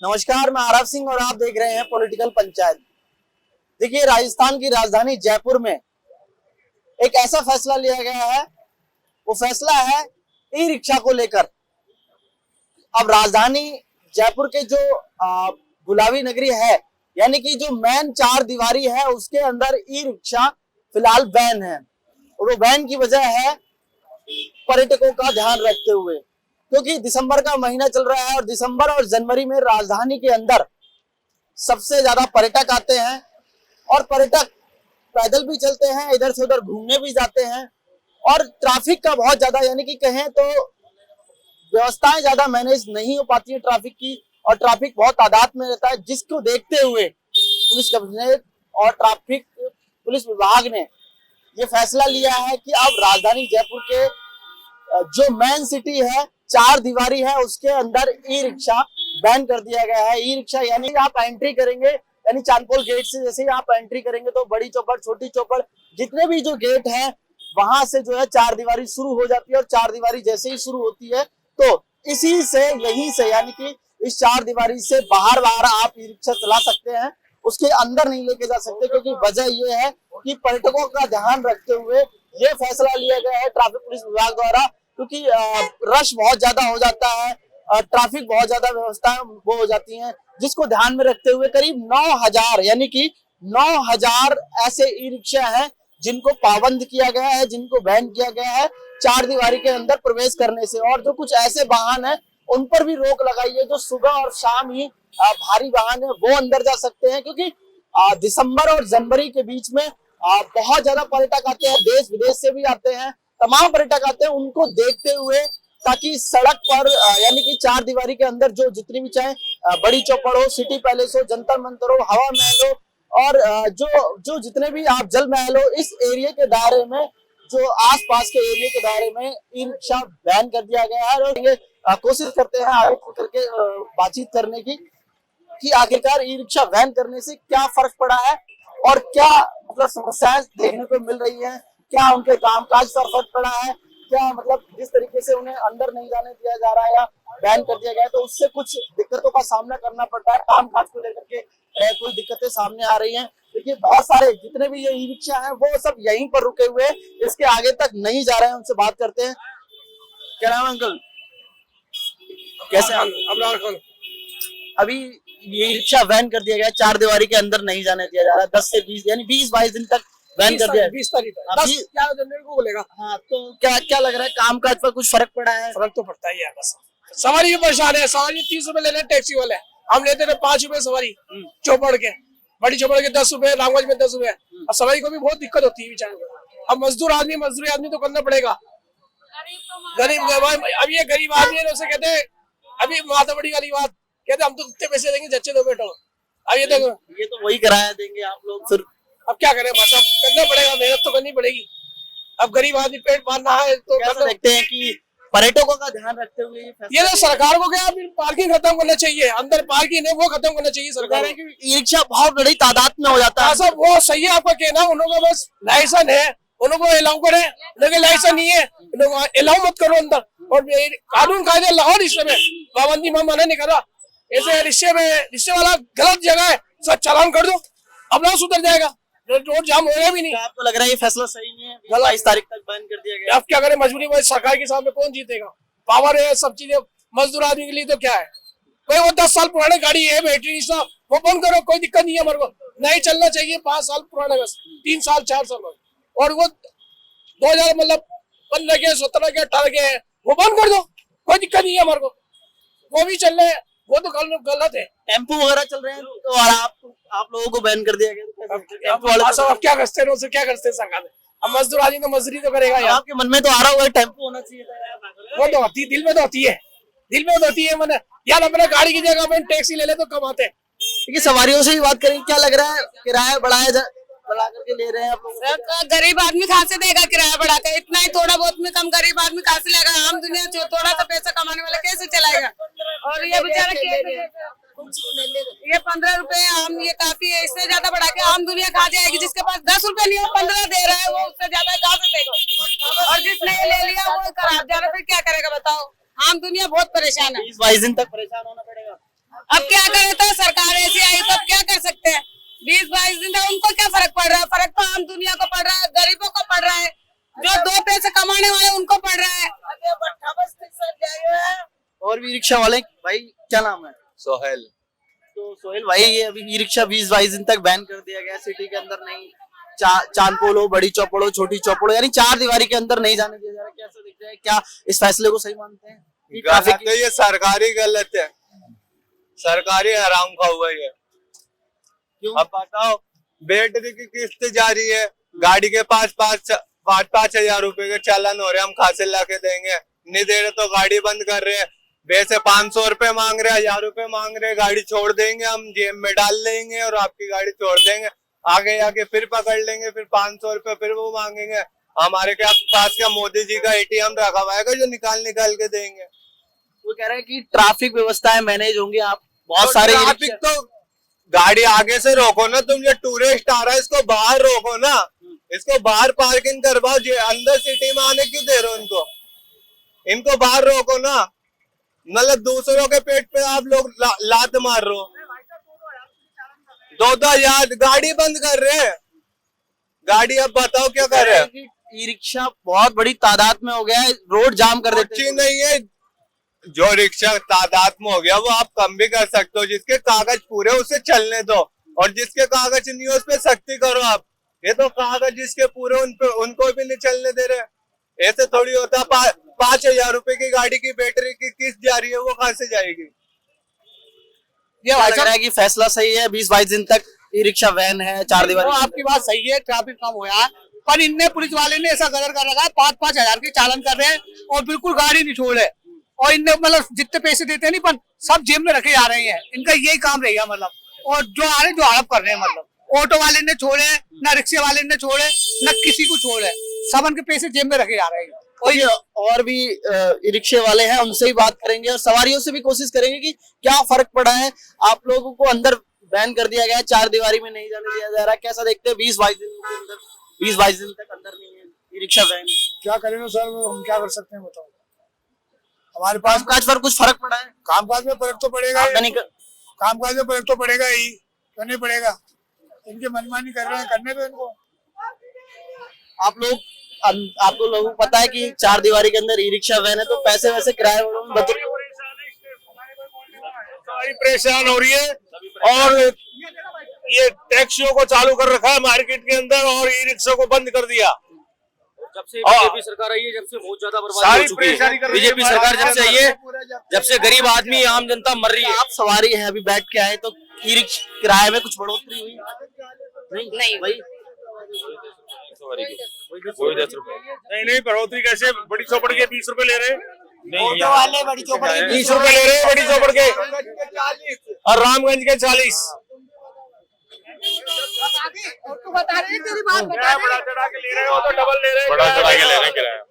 नमस्कार, मैं आरव सिंह और आप देख रहे हैं पॉलिटिकल पंचायत। देखिए, राजस्थान की राजधानी जयपुर में एक ऐसा फैसला लिया गया है, वो फैसला है ई रिक्शा को लेकर। अब राजधानी जयपुर के जो गुलाबी नगरी है, यानी कि जो मेन चार दीवारी है, उसके अंदर ई रिक्शा फिलहाल बैन है। और वो बैन की वजह है पर्यटकों का ध्यान रखते हुए, क्योंकि दिसंबर का महीना चल रहा है और दिसंबर और जनवरी में राजधानी के अंदर सबसे ज्यादा पर्यटक आते हैं और पर्यटक पैदल भी चलते हैं, इधर से उधर घूमने भी जाते हैं और ट्रैफिक का बहुत ज्यादा, यानी कि कहें तो व्यवस्थाएं ज्यादा मैनेज नहीं हो पाती है ट्रैफिक की, और ट्रैफिक बहुत तादाद में रहता है, जिसको देखते हुए पुलिस कमिश्नरेट और ट्रैफिक पुलिस विभाग ने ये फैसला लिया है कि अब राजधानी जयपुर के जो मेन सिटी है, चार दीवारी है, उसके अंदर ई रिक्शा बैन कर दिया गया है। ई रिक्शा यानी आप एंट्री करेंगे, यानी चांदपोल गेट से जैसे ही आप एंट्री करेंगे तो बड़ी चौपड़, छोटी चौपड़, जितने भी जो गेट है वहां से जो है चार दीवारी शुरू हो जाती है। और चार दीवारी जैसे ही शुरू होती है तो इसी से, यहीं से, यानी कि इस चार दीवारी से बाहर आप ई रिक्शा चला सकते हैं, उसके अंदर नहीं लेके जा सकते, क्योंकि वजह ये है कि पर्यटकों का ध्यान रखते हुए ये फैसला लिया गया है ट्रैफिक पुलिस विभाग द्वारा, क्योंकि रश बहुत ज्यादा हो जाता है, ट्रैफिक बहुत ज्यादा व्यवस्थाएं वो हो जाती हैं, जिसको ध्यान में रखते हुए करीब 9,000 यानी कि 9,000 ऐसे ई रिक्शा हैं जिनको पाबंद किया गया है, जिनको बैन किया गया है चार दीवारी के अंदर प्रवेश करने से। और जो कुछ ऐसे वाहन है उन पर भी रोक लगाई है, जो सुबह और शाम ही भारी वाहन है वो अंदर जा सकते हैं, क्योंकि दिसंबर और जनवरी के बीच में बहुत ज्यादा पर्यटक आते हैं, देश विदेश से भी आते हैं, तमाम पर्यटक आते हैं। उनको देखते हुए ताकि सड़क पर यानी कि चार दीवारी के अंदर जो जितनी भी, चाहे बड़ी चौपड़ हो, सिटी पैलेस हो, जंतर मंतर हो, हवा महल हो, और जो जितने भी आप जल महल हो, इस एरिया के दायरे में, जो आसपास के एरिया के दायरे में ई रिक्शा बैन कर दिया गया है। और ये कोशिश करते हैं आगे करके बातचीत करने की कि आखिरकार ई रिक्शा बैन करने से क्या फर्क पड़ा है और क्या मतलब समस्याएं देखने को मिल रही है, क्या उनके कामकाज पर फर्क पड़ा है, क्या मतलब जिस तरीके से उन्हें अंदर नहीं जाने दिया जा रहा है या बैन कर दिया गया है तो उससे कुछ दिक्कतों का सामना करना पड़ता है, कामकाज को लेकर के कोई दिक्कतें सामने आ रही हैं। देखिए, बहुत सारे जितने भी ये ई रिक्शा है वो सब यहीं पर रुके हुए हैं, इसके आगे तक नहीं जा रहे हैं। उनसे बात करते हैं। क्या नाम है अंकल? कैसे? अभी ये रिक्शा बैन कर दिया गया, चार दीवारी के अंदर नहीं जाने दिया जा रहा, 10 से 20 यानी 20-22 दिन तक बैन कर दिया। 20 तारीख को बोलेगा। हाँ, तो क्या लग रहा है, कामकाज पर कुछ फर्क पड़ा है? फर्क तो पड़ता ही है, बस सवारी भी परेशान है। सवारी 30 रुपए ले रहे टैक्सी वाले, हम लेते थे 5 रुपए सवारी चौपड़ के, बड़ी चौपड़ के 10 रुपए, रामगंज में 10 रुपए। अब सवारी को भी बहुत दिक्कत होती है बेचारे को। अब मजदूरी आदमी तो करना पड़ेगा। गरीब, अब ये गरीब आदमी है, उसे कहते हैं अभी माता बड़ी वाली बात, कहते हम तो इतने पैसे देंगे जच्चे दो बैठो। अब ये देखो, ये तो वही किराया देंगे आप लोग, फिर अब क्या करें, बस अब करना पड़ेगा, मेहनत तो करनी पड़ेगी। अब गरीब आदमी पेट पालना है तो देखते हैं कि पर्यटकों का ध्यान रखते हुए ये तो सरकार को क्या पार्किंग खत्म करना चाहिए, अंदर पार्किंग है वो खत्म करना चाहिए सरकार। ई रिक्शा बहुत बड़ी तादाद में हो जाता है। सब वो सही है आपका कहना, उन्होंने बस लाइसेंस है, उनको अलाउ करे, लेकिन लाइसेंस नहीं है, अलाउ मत करो अंदर। और कानून कायदे लाओ, रिश्ते में पाबंदी में मना नहीं कर रहा, ऐसे रिश्ते वाला गलत जगह है, सब चालान कर दो, अपना सुधर जाएगा, रोड जाम होगा भी नहीं। आपको लग रहा है ये फैसला सही नहीं है? 22 तारीख तक बैन कर दिया गया। अब क्या करें, मजबूरी में सरकार के सामने कौन जीतेगा? पावर है, सब चीजें मजदूर आदमी के लिए तो क्या है, कोई वो 10 साल पुराने गाड़ी है बैटरी रिक्शा, वो बंद करो, कोई दिक्कत नहीं है हमारे को, नहीं चलना चाहिए 5 साल पुराने, बस 3 साल 4 साल, और वो 2000 मतलब 15 के 17 के 18 के वो बंद कर दो, कोई दिक्कत नहीं है हमारे को, वो भी चल रहे हैं, वो तो गलत है। टेम्पो वगैरह चल रहे हैं तो और आप लोगों को बैन कर दिया गया, टेम्पो वाले सब अब क्या करते हैं, क्या करते हैं सरकार? अब मजदूर आदमी तो मजदूरी तो करेगा यार। आपके मन में तो आ रहा होगा टेम्पो होना चाहिए था? वो तो होती, दिल में तो होती है, दिल में तो होती है मैंने यार, अपने गाड़ी की जगह अपन टैक्सी ले ले तो कमाते हैं। देखिए, सवारियों से ही बात करें, क्या लग रहा है किराया बढ़ा करके ले रहे हैं आप लोग? गरीब आदमी कहाँ से देगा किराया बढ़ा के? इतना ही थोड़ा बहुत में कम गरीब आदमी कहाँ से लेगा? आम दुनिया जो थोड़ा सा पैसा कमाने वाला कैसे चलाएगा? और ये बेचारा ये 15 रुपए आम, ये काफी है, इससे ज्यादा बढ़ा के आम दुनिया खा जाएगी। जिसके पास 10 रुपए नहीं हो 15 दे रहा है, वो उससे ज्यादा कहाँ से देगा? और जिसने ले लिया वो खराब जा रहा, फिर क्या करेगा बताओ? आम दुनिया बहुत परेशान है, 20-22 दिन तक परेशान होना पड़ेगा। अब क्या दुनिया को पड़ रहा है, गरीबों को पड़ रहा है, जो 2 पैसे कमाने वाले उनको पड़ रहा है। और भी रिक्शा वाले भाई, क्या नाम है? सोहेल। तो सोहेल भाई, ये अभी ई रिक्शा 20-22 दिन तक बैन कर दिया गया सिटी के अंदर, नहीं चांदपोल हो, बड़ी चौपड़ हो, छोटी चौपड़ हो, यानी 4 दीवारी के अंदर नहीं जाने दिया जा रहा। कैसा दिख रहा है? क्या इस फैसले को सही मानते हैं? गलत है, ये सरकारी गलत है, सरकारी हराम खा हुआ है। क्यों? अब बताओ, बैटरी की किस्त जा रही है, गाड़ी के पास 5,000 रुपए के चालान हो रहे, हम कहाँ से ला के देंगे? नहीं दे रहे तो गाड़ी बंद कर रहे हैं। वैसे 500 रुपए मांग रहे, 1000 रुपए मांग रहे, गाड़ी छोड़ देंगे, हम जेब में डाल देंगे और आपकी गाड़ी छोड़ देंगे। आगे आके फिर पकड़ लेंगे, फिर 500 रुपए फिर वो मांगेंगे। हमारे पास क्या मोदी जी का ATM रखा हुआ है जो निकाल के देंगे? वो कह रहे हैं कि ट्रैफिक व्यवस्थाएं मैनेज होंगी। आप बहुत सारे ट्रैफिक तो गाड़ी आगे से रोको ना, तुम जो टूरिस्ट आ रहा है इसको बाहर रोको ना, इसको बाहर पार्किंग करवाओ। अंदर सिटी में आने क्यों दे रहे हो इनको? इनको बाहर रोको ना, मतलब दूसरों के पेट पे आप लोग लात मार रहे हो। 2,000 गाड़ी बंद कर रहे हैं, गाड़ी अब बताओ क्या कर रहे हैं? ई रिक्शा बहुत बड़ी तादाद में हो गया है, रोड जाम कर देते अच्छी नहीं है। जो रिक्शा तादाद में हो गया वो आप कम भी कर सकते हो, जिसके कागज पूरे उसे चलने दो, और जिसके कागज नहीं है उस पर सख्ती करो आप। ये तो कागज जिसके पूरे उनको भी नहीं चलने दे रहे। ऐसे थोड़ी होता। 5,000 रुपए की गाड़ी की बैटरी की किस्त जा रही है, वो कहाँ से जाएगी? ये लग रहा है कि फैसला सही है, 20-22 दिन तक ई रिक्शा वैन है, 4 दीवारी। आपकी बात सही है, ट्रैफिक कम हुआ है, पर इनने पुलिस वाले ने ऐसा गदर कर रखा है, 5-5 हजार के चालान कर रहे हैं और बिल्कुल गाड़ी नहीं छोड़ रहे। और इनने मतलब जितने पैसे देते हैं नहीं, पर सब जेब में रखे जा रहे हैं। इनका यही काम रहेगा मतलब। और जो आ रहे जो हड़प कर रहे हैं, मतलब ऑटो वाले ने छोड़े ना, रिक्शे वाले ने छोड़े ना, किसी को छोड़े, सब उनके पैसे जेब में रखे जा रहे हैं। और भी ई रिक्शे वाले हैं, उनसे भी बात करेंगे और सवारियों से भी कोशिश करेंगे कि क्या फर्क पड़ा है। आप लोगों को अंदर बैन कर दिया गया है, 4 दीवारी में नहीं जाने दिया जा रहा है, कैसा देखते हैं? 20-22 दिन के अंदर, 20-22 दिन तक अंदर नहीं है, ई रिक्शा बैन है। क्या करेंगे सर, हम क्या कर सकते हैं बताओ? हमारे पास कामकाज पर कुछ फर्क पड़ा है? कामकाज में फर्क तो पड़ेगा, कामकाज में फर्क तो पड़ेगा ही, क्यों नहीं पड़ेगा? इनकी मनमानी कर रहे हैं, करने दो इनको। आपको लोगों को पता है कि 4 दीवारी के अंदर ई रिक्शा वैन है, तो पैसे वैसे किराए सारी परेशान हो रही है। और ये टैक्सियों को चालू कर रखा है मार्केट के अंदर, और ई रिक्शा को बंद कर दिया। जब से बीजेपी सरकार आई है, जब से बहुत ज्यादा बर्बादी हो चुकी है। बीजेपी सरकार जब से आई है, जब से गरीब आदमी आम जनता मर रही है। आप सवारी है, अभी बैठ के आए, तो ई रिक्शा किराए में कुछ बढ़ोतरी हुई? नहीं भाई, वही 10 रुपए। नहीं बढ़ोतरी कैसे? बड़ी चौपड़ के 20 रुपए ले रहे हैं, ऑटो वाले बड़ी चौपड़ के 20 रुपए ले रहे हैं बड़ी चौपड़ के, और रामगंज के 40। बता रहे हैं, तेरी बात बता बड़ा चढ़ा के ले रहे हो तो डबल ले रहे हैं, बड़ा चढ़ा के ले रहे हैं किराया।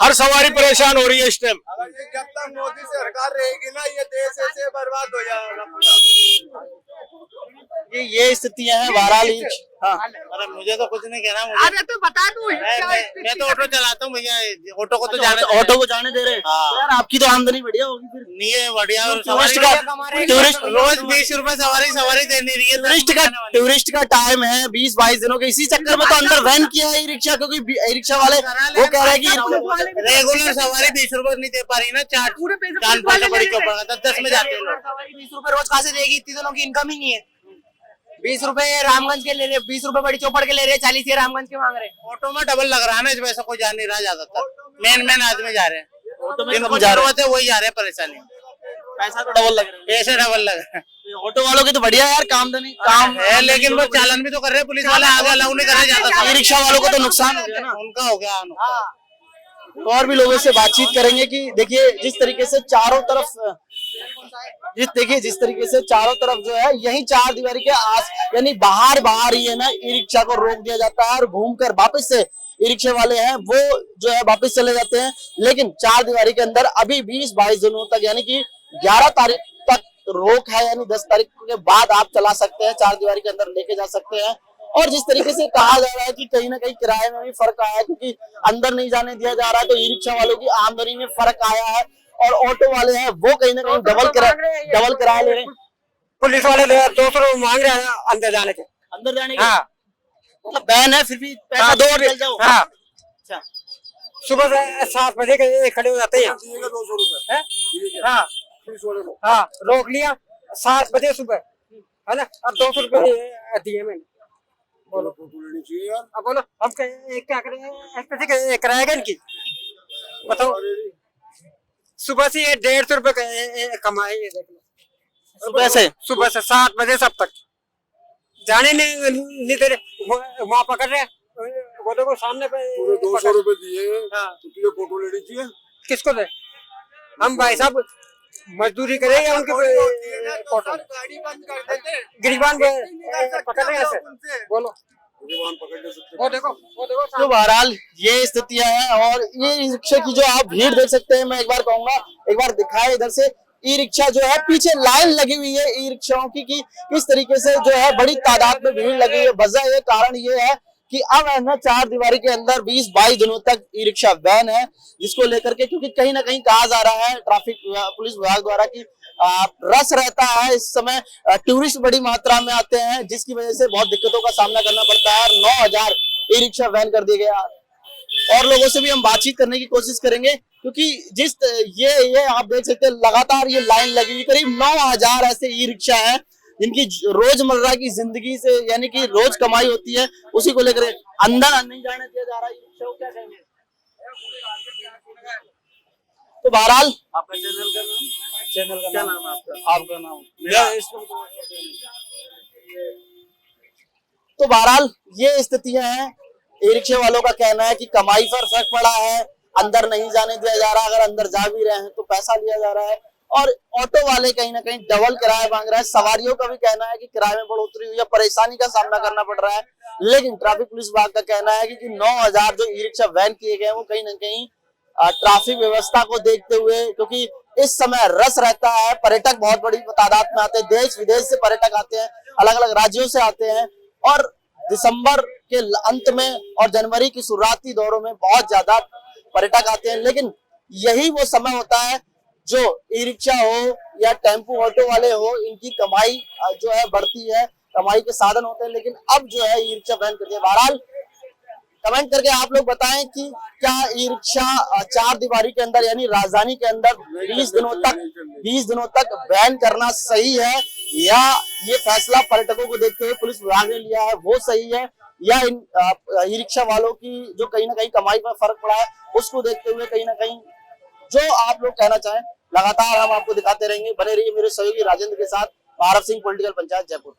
हर सवारी परेशान हो रही है इस टाइम। जब तक मोदी सरकार रहेगी ना, ये देश ऐसे बर्बाद हो जाएगा। ये स्थितियां हैं बहरहाल। हाँ, अरे मुझे तो कुछ नहीं कहना। अरे तो बता तू, मैं तो ऑटो चलाता हूँ भैया, ऑटो को तो ऑटो को जाने दे रहे हैं। हाँ। यार आपकी तो आमदनी बढ़िया होगी फिर। नहीं है बढ़िया। टूरिस्ट रोज 20 रुपए सवारी देनी रही है। टूरिस्ट का टाइम है 20-22 दिनों के, इसी चक्कर में तो अंदर वैन किया है ई रिक्शा, क्योंकि ई रिक्शा वाले वो कह रहे हैं कि रेगुलर सवारी 20 रुपए नहीं दे पा रही ना। 4 बड़ी चौपड़ 10 में जाते हैं। 20 रुपए रोज कहाँ से देगी? इतनी दिनों की इनकम ही नहीं है। 20 रुपए रामगंज के ले रहे, 20 रुपए बड़ी चौपड़ के ले रहे, 40 ये रामगंज के मांग रहे। ऑटो में डबल लग रहा है ना, इस वजह से कोई जा नहीं रहा ज्यादातर। मेन आदमी जा रहे हैं, ऑटो में जिनको जरूरत है वही जा रहे हैं। परेशानी पैसा तो डबल लग रहा है। पैसे डबल लग रहे हैं। ऑटो वालों की तो बढ़िया यार काम है, लेकिन वो चालन भी तो कर रहे हैं। पुलिस वाले आगे अलाउ नहीं कर रहे ज्यादा। ई रिक्शा वालों को तो नुकसान हो गया ना, उनका हो गया। तो और भी लोगों से बातचीत करेंगे कि देखिए जिस तरीके से चारों तरफ जो है यही 4 दीवारी के आस यानी बाहर ही है ना, ई रिक्शा को रोक दिया जाता है और घूमकर वापस से ई रिक्शे वाले हैं वो जो है वापस चले जाते हैं। लेकिन 4 दीवारी के अंदर अभी 20-22 दिनों तक यानी कि 11 तारीख तक रोक है, यानी 10 तारीख के बाद आप चला सकते हैं, 4 दीवारी के अंदर लेके जा सकते हैं। और जिस तरीके से कहा जा रहा है कि कहीं ना कहीं किराए में भी फर्क आया है, क्योंकि अंदर नहीं जाने दिया जा रहा है, तो ई रिक्शा वालों की आमदनी में फर्क आया है। और ऑटो वाले हैं वो कहीं ना कहीं डबल किराया ले रहे हैं। पुलिस वाले 200 रुपए मांग रहे हैं अंदर जाने के। अंदर जाने के हाँ। मतलब बैन है फिर भी पैसा हाँ, दो और चल जाओ। हाँ अच्छा, सुबह से 7 बजे के खड़े हो जाते हैं। 200 रुपए हाँ हाँ, रोक लिया 7 बजे सुबह, है ना। अब 200 रुपए दिए मैंने। बोलो अब बोलो हम क्या करें, कराएगा इनकी, बताओ। सुबह से ये 150 रुपए कमाए, ये देख लो। सुबह से 7 बजे सब तक जाने नहीं दे रहे, वहाँ पकड़ रहे, वो देखो सामने पे। 200 रुपए दिए। हाँ, तो तुझे फोटो लेनी चाहिए। किसको दे? हम भाई साहब मजदूरी करें या उनकी फोटो? गाड़ी बंद कर देते, गिरबान पकड़ रहे हैं ऐसे, बोलो। वो देखो तो बहरहाल ये स्थितियां हैं और ये ई रिक्शा की जो आप भीड़ देख सकते हैं। मैं एक बार कहूंगा, एक बार दिखाए इधर से ई रिक्शा जो है, पीछे लाइन लगी हुई है ई रिक्शाओं की कि किस तरीके से जो है बड़ी तादाद में भीड़ लगी हुई है। वजह ये कारण ये है कि अब है ना 4 दीवारी के अंदर 20-22 दिनों तक ई रिक्शा बैन है, जिसको लेकर के क्योंकि कहीं ना कहीं कहा जा रहा है ट्रैफिक पुलिस विभाग द्वारा कि रस रहता है इस समय, टूरिस्ट बड़ी मात्रा में आते हैं, जिसकी वजह से बहुत दिक्कतों का सामना करना पड़ता है। 9000 ई रिक्शा बैन कर दिए गया। और लोगों से भी हम बातचीत करने की कोशिश करेंगे क्योंकि जिस ये आप देख सकते हैं लगातार ये लाइन लगी हुई, करीब 9000 ऐसे ई रिक्शा हैं जिनकी रोजमर्रा की जिंदगी से यानी कि रोज कमाई होती है, उसी को लेकर अंदर नहीं जाने दिया जा रहा है ई रिक्शा को, क्या कहेंगे? तो बहरहाल आपका चैनल का क्या नाम है आपका? आपका नाम तो बहरहाल ये स्थितियां हैं। ई रिक्शे वालों का कहना है कि कमाई पर फर्क पड़ा है, अंदर नहीं जाने दिया जा रहा, अगर अंदर जा भी रहे हैं तो पैसा लिया जा रहा है। और ऑटो वाले कहीं ना कहीं डबल किराया मांग रहा है। सवारियों का भी कहना है कि किराए में बढ़ोतरी हुई है, परेशानी का सामना करना पड़ रहा है। लेकिन ट्रैफिक पुलिस विभाग का कहना है कि 9000 जो ई रिक्शा बैन किए गए वो कहीं ना कहीं ट्रैफिक व्यवस्था को देखते हुए, क्योंकि इस समय रस रहता है, पर्यटक बहुत बड़ी तादाद में आते हैं, देश विदेश से पर्यटक आते हैं, अलग अलग राज्यों से आते हैं। और दिसंबर के अंत में और जनवरी की शुरुआती दौरों में बहुत ज्यादा पर्यटक आते हैं। लेकिन यही वो समय होता है जो ई रिक्शा हो या टेम्पो ऑटो वाले हो, इनकी कमाई जो है बढ़ती है, कमाई के साधन होते हैं। लेकिन अब जो है ई रिक्शा बैन कर दिया। बहरहाल कमेंट करके आप लोग बताएं कि क्या ई रिक्शा 4 दीवारी के अंदर यानी राजधानी के अंदर 20 दिनों तक बैन करना सही है, या ये फैसला पर्यटकों को देखते हुए पुलिस विभाग ने लिया है वो सही है, या इन ई रिक्शा वालों की जो कहीं ना कहीं कमाई पर फर्क पड़ा है उसको देखते हुए कहीं ना कहीं जो आप लोग कहना चाहें लगातार हम आपको दिखाते रहेंगे। बने रहिए मेरे सहयोगी राजेंद्र के साथ। पारव सिंह, पॉलिटिकल पंचायत, जयपुर।